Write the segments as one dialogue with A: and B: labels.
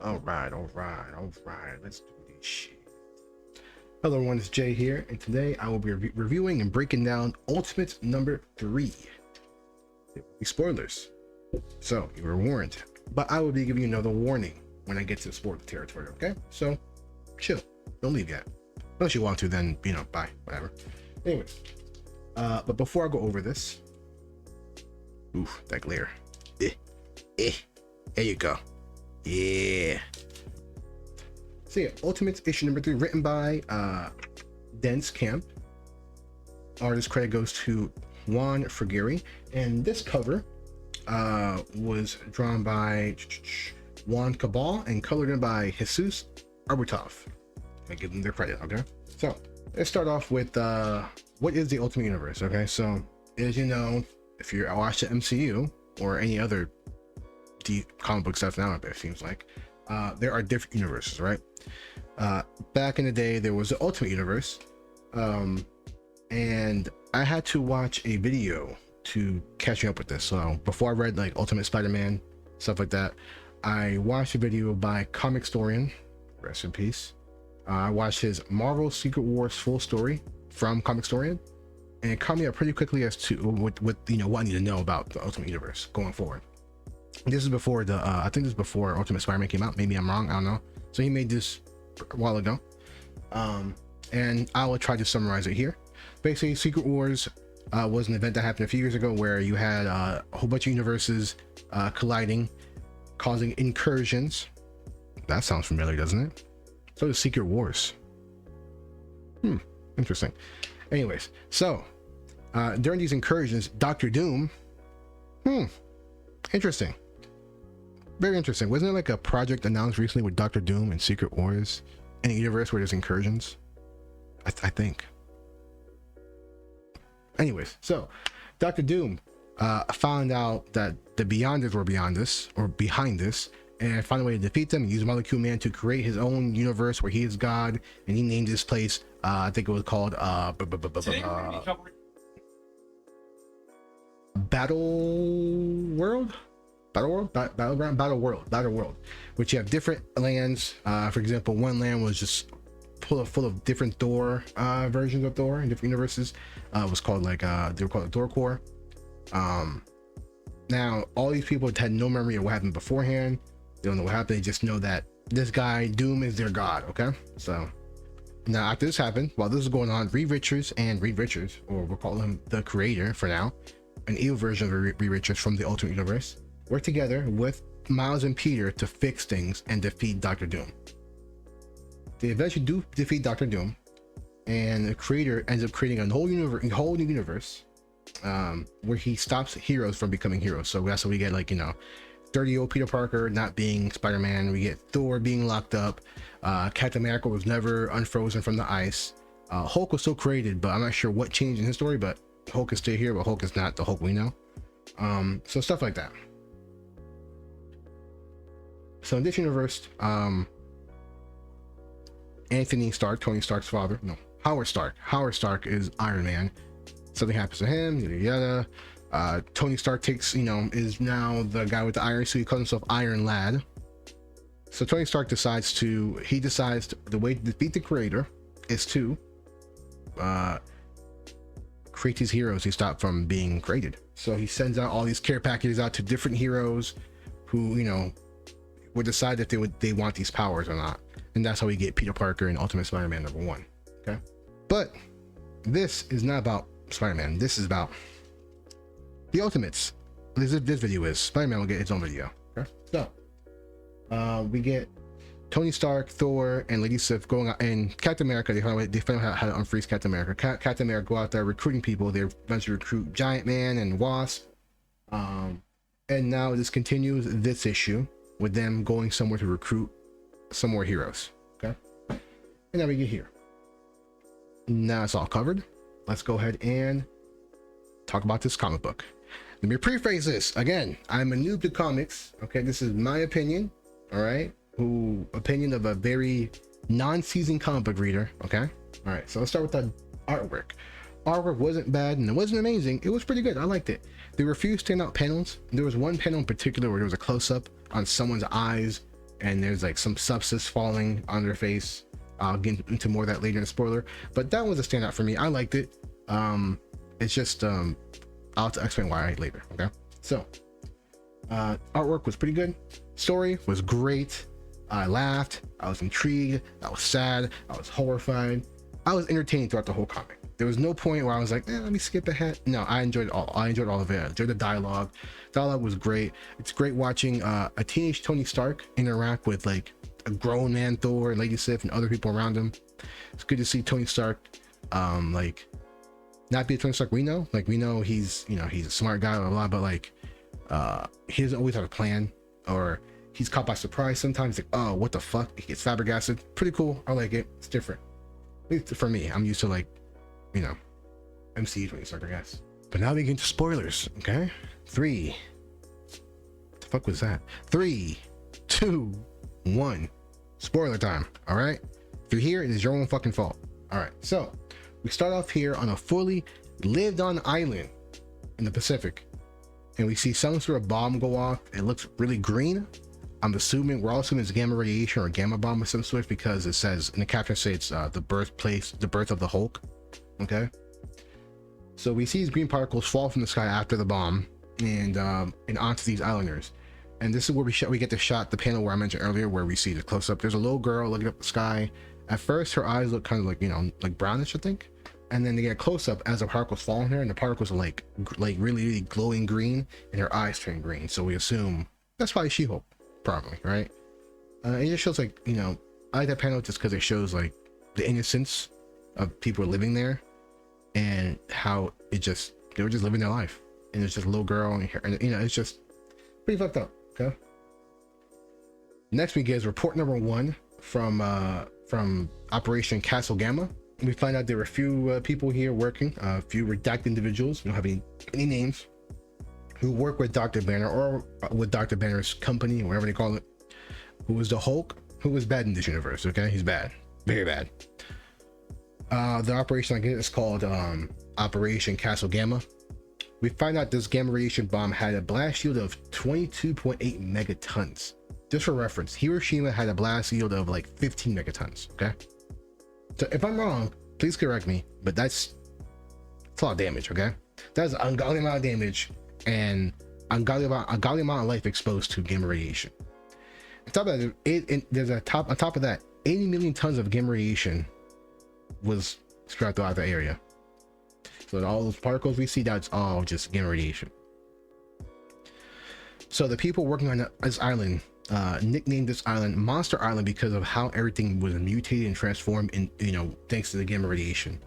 A: All right, let's do this shit. Hello everyone, it's Jay here, and today I will be reviewing and breaking down Ultimate number 3. There will be spoilers, so you were warned. But I will be giving you another warning when I get to spoiler territory, okay? So, chill. Don't leave yet. Unless you want to, then, bye, whatever. Anyways, but before I go over this... Oof, that glare. There you go. Yeah. So yeah, Ultimate issue number 3, written by Dense Camp. Artist credit goes to Juan Frigeri, and this cover was drawn by Juan Cabal and colored in by Jesus Arbutov. I give them their credit, okay? So let's start off with what is the Ultimate Universe, okay? So as you know, if you watch the MCU or any other deep comic book stuff now, it seems like there are different universes, right? Back in the day, there was the Ultimate Universe, and I had to watch a video to catch me up with this. So before I read like Ultimate Spider-Man, stuff like that, I watched a video by Comic Storian, rest in peace. I watched his Marvel Secret Wars full story from Comic Storian, and it caught me up pretty quickly as to what I need to know about the Ultimate Universe going forward. This is before the I think this is before Ultimate Spider-Man came out. Maybe I'm wrong, I don't know. So he made this a while ago, and I will try to summarize it here. Basically, Secret Wars was an event that happened a few years ago where you had a whole bunch of universes colliding, causing incursions. That sounds familiar, doesn't it? So the Secret Wars. Interesting. Anyways, so during these incursions, Doctor Doom. Interesting. Very interesting. Wasn't there like a project announced recently with Doctor Doom and Secret Wars in a universe where there's incursions? I think. Anyways, so Doctor Doom found out that the Beyonders were beyond this, or behind this, and found a way to defeat them and use Molecule Man to create his own universe where he is God, and he named this place, I think it was called Battle World, which you have different lands. For example, one land was just full of different Thor versions of Thor in different universes. Was called like they were called the Thor Core. Now all these people had no memory of what happened beforehand. They don't know what happened. They just know that this guy Doom is their god. Okay, so now after this happened, while this is going on, Reed Richards, or we'll call him the creator for now, an evil version of Reed Richards from the Ultimate Universe, work together with Miles and Peter to fix things and defeat Doctor Doom. They eventually do defeat Doctor Doom, and the creator ends up creating a whole new universe where he stops heroes from becoming heroes. So that's what we get, like 30-year-old Peter Parker not being Spider-Man. We get Thor being locked up. Captain America was never unfrozen from the ice. Hulk was still created, but I'm not sure what changed in his story, but Hulk is still here, but Hulk is not the Hulk we know. So stuff like that. So in this universe, Anthony Stark, Tony Stark's father, no, Howard Stark is Iron Man. Something happens to him, yada yada. Tony Stark is now the guy with the iron suit. He calls himself Ironlad. So Tony Stark decides the way to defeat the creator is to create these heroes who stop from being created. So he sends out all these care packages out to different heroes who would decide if they want these powers or not, and that's how we get Peter Parker and Ultimate Spider-Man #1. Okay, but this is not about Spider-Man. This is about the Ultimates. This video is Spider-Man will get its own video. Okay, so we get Tony Stark, Thor, and Lady Sif going out, and Captain America. They found out how to unfreeze Captain America. Captain America go out there recruiting people. They eventually recruit Giant Man and Wasp, and now this continues this issue with them going somewhere to recruit some more heroes. Okay, and now we get here. Now it's all covered. Let's go ahead and talk about this comic book. Let me preface this again. I'm a noob to comics. Okay, this is my opinion. All right, opinion of a very non-seasoned comic book reader. Okay, all right. So let's start with the artwork. Artwork wasn't bad and it wasn't amazing. It was pretty good. I liked it. There were a few standout panels. There was one panel in particular where there was a close-up on someone's eyes and there's like some substance falling on their face. I'll get into more of that later in the spoiler, but that was a standout for me. I liked it. It's just I'll explain why later. Okay, so artwork was pretty good. Story was great. I laughed, I was intrigued, I was sad, I was horrified, I was entertained throughout the whole comic. There was no point where I was like, let me skip ahead. No, I enjoyed all of it. I enjoyed the dialogue. Dialogue was great. It's great watching a teenage Tony Stark interact with like a grown man Thor and Lady Sif and other people around him. It's good to see Tony Stark like not be a Tony Stark we know. Like we know he's, you know, he's a smart guy, blah, blah, but like he doesn't always have a plan, or he's caught by surprise sometimes. Like, oh, what the fuck? He gets flabbergasted. Pretty cool. I like it. It's different. At least for me, I'm used to like, you know, MCU Tony Stark, I guess. But now we get into spoilers. Okay, 3. What the fuck was that? 3, 2, 1. Spoiler time. All right. If you're here, it is your own fucking fault. All right. So we start off here on a fully lived on island in the Pacific, and we see some sort of bomb go off. It looks really green. I'm assuming, we're all assuming it's gamma radiation or gamma bomb of some sort, because it says in the caption, say it's the birth of the Hulk. Okay, so we see these green particles fall from the sky after the bomb, and onto these islanders. And this is where we get the panel where I mentioned earlier, where we see the close up. There's a little girl looking up the sky. At first, her eyes look kind of like, you know, like brownish, I think. And then they get a close up as the particles fall on her, and the particles are like really, really glowing green, and her eyes turn green. So we assume that's probably She-Hulk. Probably, right? It just shows, like, you know, I like that panel just because it shows like the innocence of people living there, and how they were just living their life, and it's just a little girl, and you know, it's just pretty fucked up. Okay. Next we get is report number 1 from Operation Castle Gamma. We find out there were a few people here working, a few redacted individuals. We don't have any names, who work with Dr. Banner, or with Dr. Banner's company, or whatever they call it, who was the Hulk, who was bad in this universe. Okay, he's bad, very bad. The operation, I guess, is called Operation Castle Gamma. We find out this gamma radiation bomb had a blast yield of 22.8 megatons. Just for reference, Hiroshima had a blast yield of like 15 megatons. Okay, so if I'm wrong, please correct me, but that's a lot of damage. Okay, that's an ungodly amount of damage, and ungodly amount of life exposed to gamma radiation. On top of that, on top of that, 80 million tons of gamma radiation was spread throughout the area. So all those particles we see, that's all just gamma radiation. So the people working on this island nicknamed this island Monster Island because of how everything was mutated and transformed, in, you know, thanks to the gamma radiation.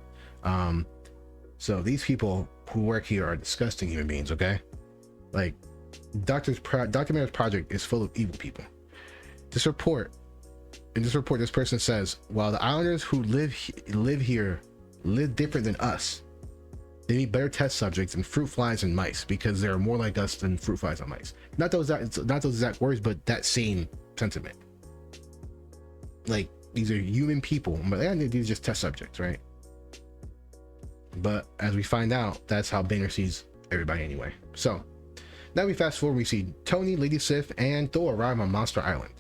A: So these people who work here are disgusting human beings. Okay, like Dr. Banner's project is full of evil people. In this report, this person says, while the islanders who live here live different than us, they need better test subjects than fruit flies and mice, because they're more like us than fruit flies and mice. Not those exact words, but that same sentiment. Like, these are human people, but these are just test subjects, right? But as we find out, that's how Banner sees everybody anyway. So now we fast forward, we see Tony, Lady Sif, and Thor arrive on Monster Island.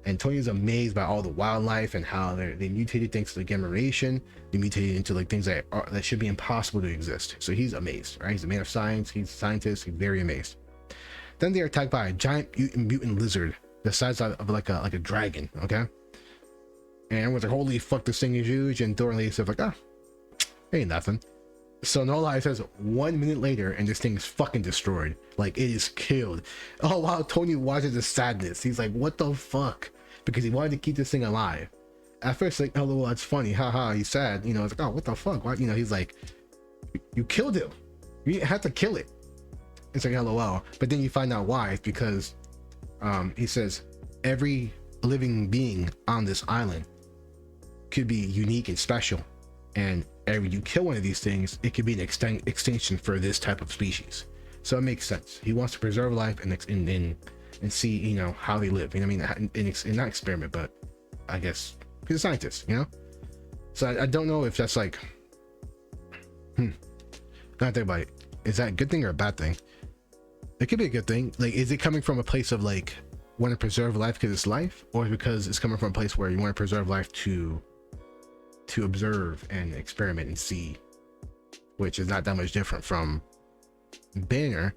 A: And Tony is amazed by all the wildlife and how they mutated thanks to the gamma radiation. They mutated into like things that should be impossible to exist. So he's amazed, right? He's a man of science. He's a scientist. He's very amazed. Then they are attacked by a giant mutant lizard the size of like a dragon. Okay. And everyone's like, holy fuck, this thing is huge. And Thor and Lady Sif like, ain't nothing. So no lie, it says 1 minute later, and this thing is fucking destroyed. Like, it is killed. Oh wow, Tony watches the sadness. He's like, what the fuck? Because he wanted to keep this thing alive. At first, like, oh, well, that's funny, haha, he's sad. You know, it's like, oh, what the fuck? Why? You know, he's like, you killed him. You didn't have to kill it. It's like, LOL. But then you find out why. It's because he says every living being on this island could be unique and special, and every you kill one of these things, it could be an extinction for this type of species. So it makes sense. He wants to preserve life and see, you know, how they live. You know what I mean? In not experiment, but I guess he's a scientist, you know? So I don't know if that's like, not think about it. Is that a good thing or a bad thing? It could be a good thing. Like, is it coming from a place of like want to preserve life because it's life, or because it's coming from a place where you want to preserve life to observe and experiment and see, which is not that much different from Banner.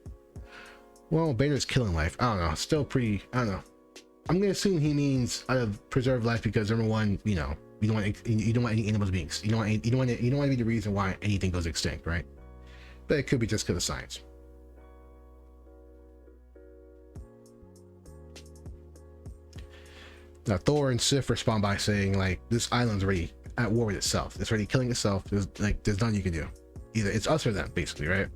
A: Well, Banner's killing life. I don't know. Still pretty. I don't know. I'm gonna assume he means preserve life because number one, you know, you don't want any animals being. You don't want to be the reason why anything goes extinct, right? But it could be just because of science. Now Thor and Sif respond by saying like, this island's already at war with itself. It's already killing itself. There's nothing you can do. Either it's us or them, basically, right?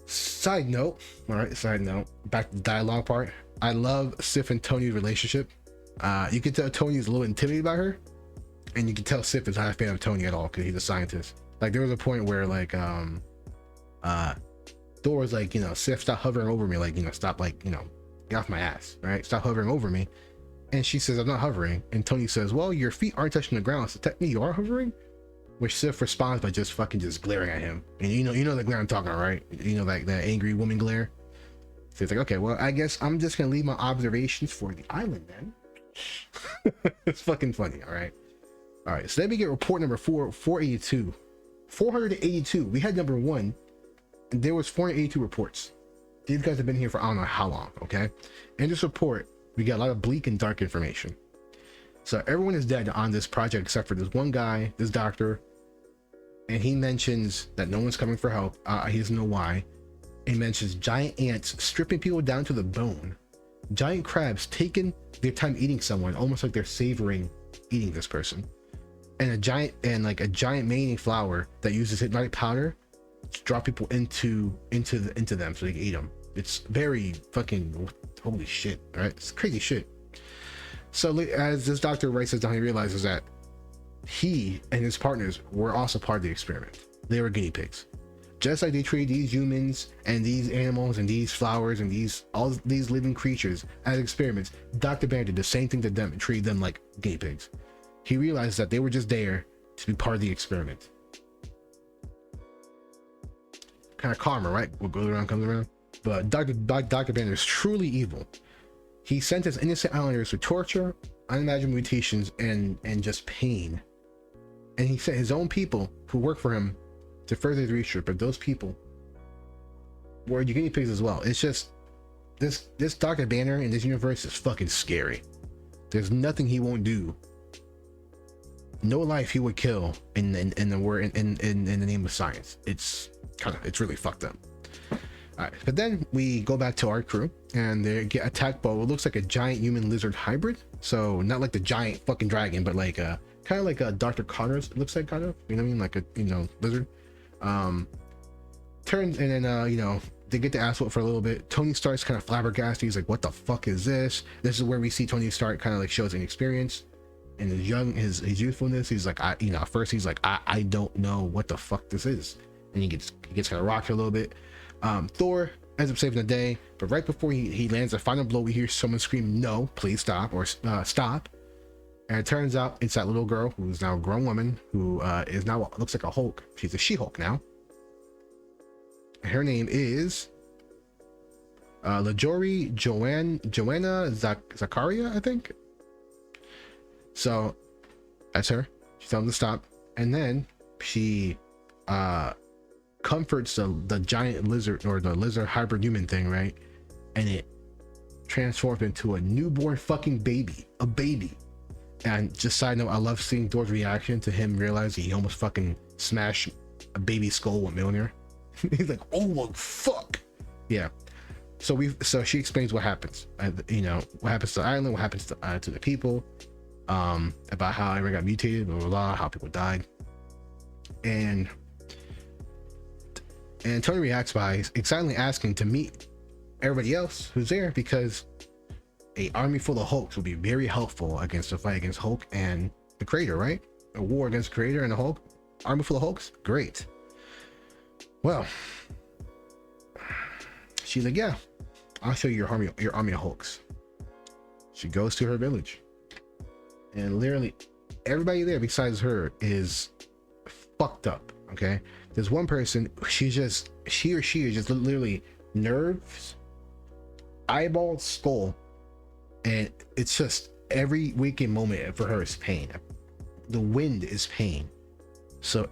A: Side note, all right. Side note. Back to the dialogue part. I love Sif and Tony's relationship. You can tell Tony's a little intimidated by her, and you can tell Sif is not a fan of Tony at all because he's a scientist. Like there was a point where like Thor was like, you know, Sif, stop hovering over me, like, you know, stop, like, you know, get off my ass, right? Stop hovering over me. And she says, I'm not hovering. And Tony says, well, your feet aren't touching the ground, so technically you are hovering. Which Sif responds by just glaring at him. And you know the glare I'm talking about, right? You know, like that angry woman glare. So it's like, okay, well, I guess I'm just gonna leave my observations for the island then. It's fucking funny. All right, so then we get report number 482. We had number 1, and there was 482 reports. These guys have been here for I don't know how long. Okay, in this report we got a lot of bleak and dark information. So everyone is dead on this project except for this one guy, this doctor, and he mentions that no one's coming for help. He doesn't know why. He mentions giant ants stripping people down to the bone, giant crabs taking their time eating someone, almost like they're savoring eating this person, and a giant mayonnaise flower that uses hypnotic powder to draw people into them so they can eat them. It's very fucking holy shit, right? It's crazy shit. So as this doctor writes this down, he realizes that he and his partners were also part of the experiment. They were guinea pigs. Just like they treated these humans and these animals and these flowers and all these living creatures as experiments, Dr. Banner did the same thing to them and treated them like guinea pigs. He realized that they were just there to be part of the experiment. Kind of karma, right? What goes around comes around. But Dr. Banner is truly evil. He sentenced innocent islanders to torture, unimaginable mutations, and just pain. And he sent his own people who work for him to further the research, but those people were guinea pigs as well. It's just this Dr. Banner in this universe is fucking scary. There's nothing he won't do. No life he would kill in the name of science. It's really fucked up. All right, but then we go back to our crew and they get attacked by what looks like a giant human lizard hybrid. So not like the giant fucking dragon, but like kind of like a Dr. Connor's, it looks like, kind of, you know what I mean, like a, you know, lizard. Turns, and then you know, they get to ask what for a little bit. Tony Stark's kind of flabbergasted. He's like, what the fuck is this? This is where we see Tony Stark kind of like shows inexperience and his youthfulness. He's like, at first he's like, I don't know what the fuck this is, and he gets kind of rocked a little bit. Thor ends up saving the day, but right before he lands a final blow, we hear someone scream, no, please stop, or stop. And it turns out it's that little girl who's now a grown woman who is now looks like a Hulk. She's a She-Hulk now. Her name is Lajori Joanna Zakaria, I think. So that's her. She tells him to stop, and then she comforts the giant lizard, or the lizard hybrid human thing, right? And it transforms into a newborn fucking baby, a baby. And just side note, I love seeing Thor's reaction to him realizing he almost fucking smashed a baby skull with Mjolnir. He's like, oh my fuck. Yeah. So she explains what happens. You know, what happens to the island, what happens to the people, about how everyone got mutated, blah, blah, blah, how people died. And Tony reacts by excitedly asking to meet everybody else who's there, because a army full of Hulks will be very helpful against the fight against Hulk and the Creator, right? A war against the Creator and the Hulk. Army full of Hulks? Great. Well, she's like, yeah, I'll show you your army of Hulks. She goes to her village, and literally everybody there besides her is fucked up. Okay, there's one person, she or she is just literally nerves, eyeball skull, and it's just every waking moment for her is pain. The wind is pain. So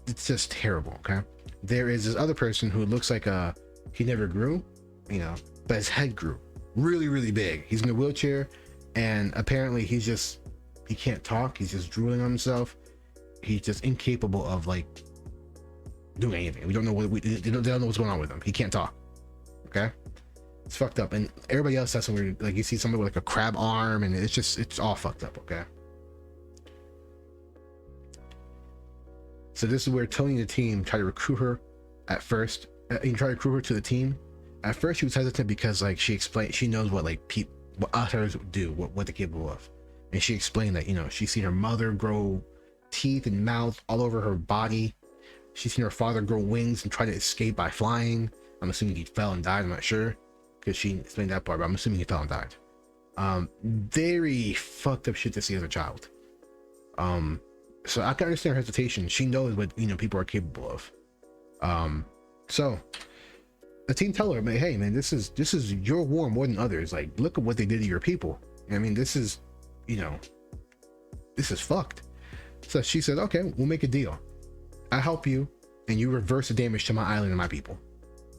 A: it's just terrible. Okay. There is this other person who looks like he never grew, you know, but his head grew really, really big. He's in a wheelchair, and apparently he can't talk. He's just drooling on himself. He's just incapable of like doing anything. We don't know they don't know what's going on with him. He can't talk. Okay. It's fucked up. And everybody else has some weird, like you see somebody with like a crab arm, and it's all fucked up. Okay. So this is where Tony and the team try to recruit her at first. And try to recruit her to the team. At first she was hesitant because like she knows what like what others do, what they're capable of. And she explained that, you know, she's seen her mother grow teeth and mouth all over her body. She's seen her father grow wings and try to escape by flying. I'm assuming he fell and died. I'm not sure because she explained that part, but I'm assuming he fell and died. Very fucked up shit to see as a child. So I can understand her hesitation. She knows what, you know, people are capable of. So the team tell her, hey man, this is your war more than others. Like, look at what they did to your people. I mean, this is, you know, this is fucked. So she said, okay, we'll make a deal. I help you and you reverse the damage to my island and my people.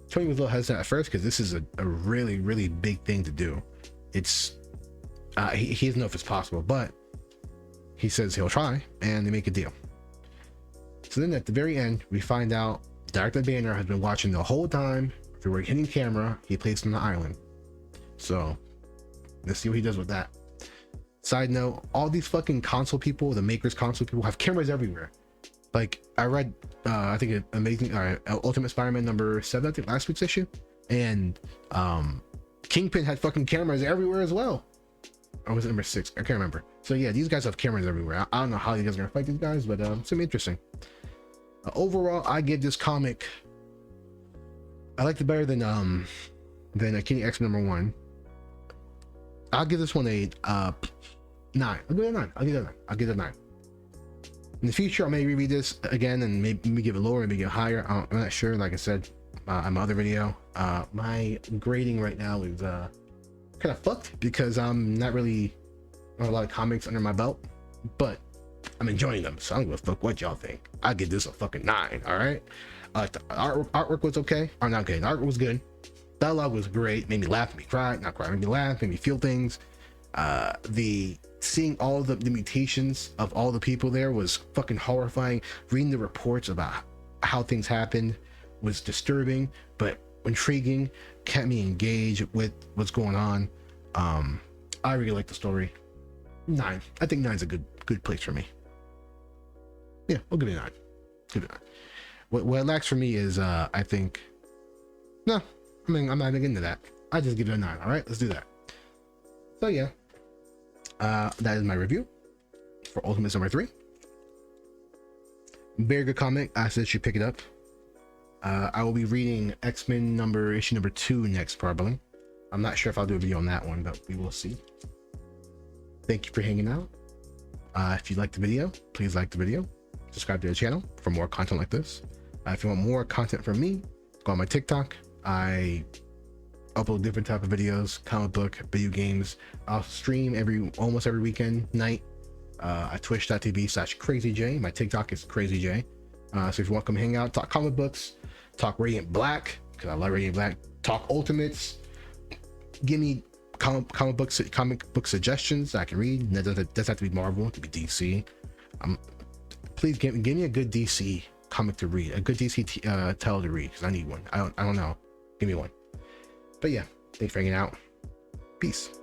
A: Tony was a little hesitant at first because this is a really, really big thing to do. It's he doesn't know if it's possible, but he says he'll try, and they make a deal. So then at the very end, we find out Director Banner has been watching the whole time through a hidden camera he placed on the island. So let's see what he does with that. Side note, all these fucking console people, the makers console people, have cameras everywhere. Like I read I think Ultimate Spider-Man number 7, I think last week's issue, and Kingpin had fucking cameras everywhere as well. Or was it number 6? I can't remember. So yeah, these guys have cameras everywhere. I don't know how you guys are gonna fight these guys, but it's gonna be interesting. Overall, I give this comic, I liked it better than Kitty X number 1. I'll give this one a 9. I'll give it a 9. I'll give it a 9. In the future, I may reread this again and maybe give it lower, maybe give it higher. I'm not sure. Like I said in my other video, my grading right now is kind of fucked because I'm not really a lot of comics under my belt, but I'm enjoying them, so I'm gonna fuck what y'all think. I give this a fucking 9. All right. The artwork was okay, or not okay. The artwork was good. Dialogue was great. Made me laugh, made me cry, not cry, made me laugh, made me feel things. Seeing all the mutations of all the people there was fucking horrifying. Reading the reports about how things happened was disturbing but intriguing, kept me engaged with what's going on. I really like the story. 9. I think 9's a good place for me. Yeah, we'll give it a 9. Give it a 9. What it lacks for me is I think no, I mean I'm not even into that. I just give it a 9. All right, let's do that. So yeah, that is my review for Ultimates number 3. Very good comic. I said you should pick it up. I will be reading X-Men issue number 2 next, probably. I'm not sure if I'll do a video on that one, but we will see. Thank you for hanging out. If you liked the video, please like the video. Subscribe to the channel for more content like this. If you want more content from me, go on my TikTok. I upload different type of videos, comic book, video games. I'll stream almost every weekend night at twitch.tv/crazyj. My TikTok is crazyj. So if you want to come hang out, talk comic books, talk Radiant Black, because I love Radiant Black, talk Ultimates, give me comic book suggestions I can read. That doesn't have to be Marvel, it could be DC. Please give me a good DC comic to read, a good DC title to read, because I need one. I don't know. Give me one. But yeah, thanks for hanging out. Peace.